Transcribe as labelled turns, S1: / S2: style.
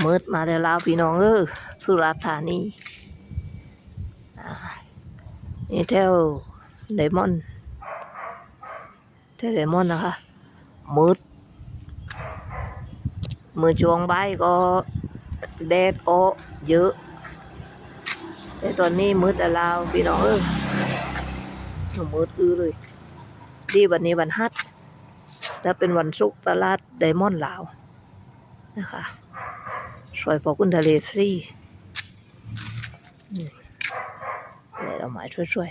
S1: มืดมาแล้วลาวพี่น้องสุราษฎร์ธานีนี่แถวไดมอนด์นะคะมืดช่วงบ่ายก็แดดออกเยอะแต่ตอนนี้มืดแล้วลาวพี่น้องมืดเลยดีวันนี้วันฮัทแล้วเป็นวันศุกร์ตลาดไดมอนด์ลาวนะคะซอยพอคุณทะเลซี่เราหมายช่วย